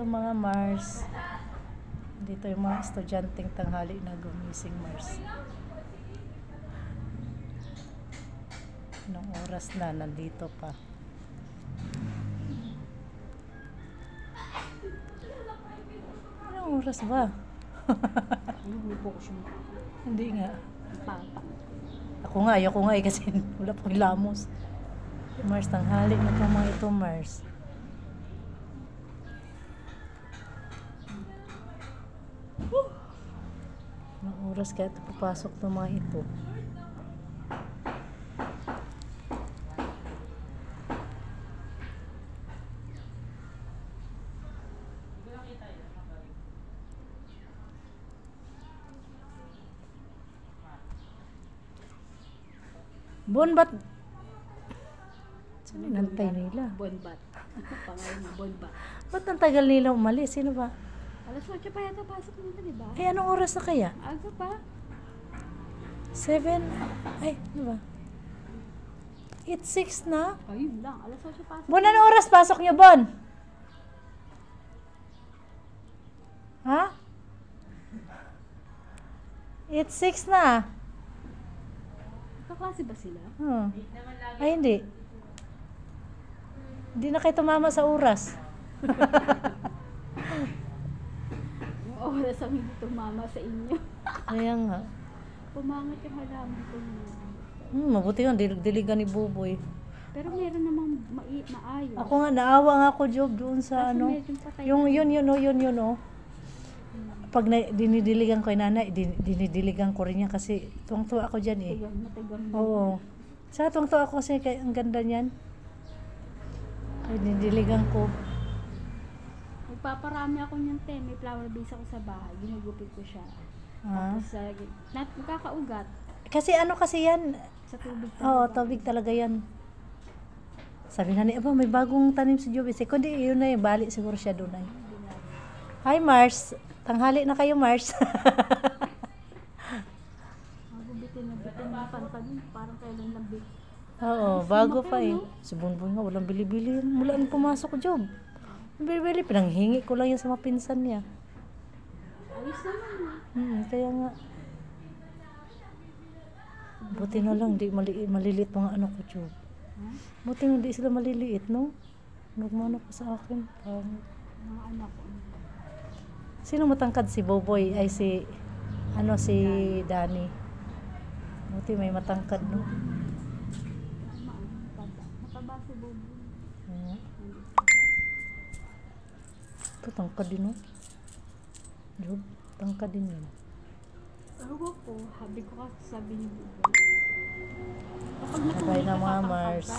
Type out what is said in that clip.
Hello mga Mars. Dito yung mga estudyanteng tanghali na gumising, Mars. Anong oras na? Nandito pa. Anong oras ba? Hindi nga. Ako nga, ayoko nga eh kasi wala pang lamos. Mars, tanghali na itong mga ito, Mars. Anong oras kaya ito papasok ng mga ito? Bonbat. Sino nantay nila? Bonbat. Pangalan mo, Bonbat. Ba't ang tagal nila umalis? Sino ba? Alas 8 pa yata pasok nila, di ba? Eh, anong oras na kaya? Aga pa. 7? Ay, ano ba? It's 6 na? Ayun lang, alas 8 pasok. Bon, anong oras pasok niyo, Bon? Ha? It's 6 na. Kaklase ba sila? Ay, hindi. Hindi na kayo tumama sa oras. Yung oras ang hindi tumama sa inyo. Kaya nga. Pumangat yung halaman ko. Mabuti nga, diligan ni Buboy. Pero meron namang maayos. Ako nga, naawa nga ako, Job, doon sa Kaso ano. medyo patay Yun, oh. Pag dinidiligan ko yung nanay, dinidiligan ko rin niya kasi tuwang-tuwa ako dyan eh. Matigang. Oo. Sa tuwang-tuwa ako kasi ang ganda niyan. Kaya dinidiligan ko. Nagpaparami ako niyan, te. May flower base ako sa bahay. Ginugupit ko siya. Ah. Tapos, nakakaugat. Kasi ano kasi yan? Sa tubig. Oo, tubig talaga yan. Sabi na ni, aba, may bagong tanim si Joby. Kundi yun na yung bali siguro siya doon ay. Hi Mars. Tanghali na kayo, Mars. Bitin na pantagin. Parang kailan lang bit. Oo, bago pa eh. Si Bunbun nga, walang bili-bili. Mula nang pumasok ko, Job. Bili-bili, pinanghingi ko lang yan sa mga pinsan niya. Ayos naman. Kaya nga. Buti na lang, di maliliit mga anak ko, Job. Buti nga, di sila maliliit, no? Nagmano pa sa akin. Mga anak ko. Sino matangkad? Si Boboy? Ay si Danny. Buti may matangkad, no? Mataba si Bobo. Ito, tangkad din, no? Job, tangkad din yun. Ano ko, habi ko kasi sabi ni Bobo. Sabay na mga Mars.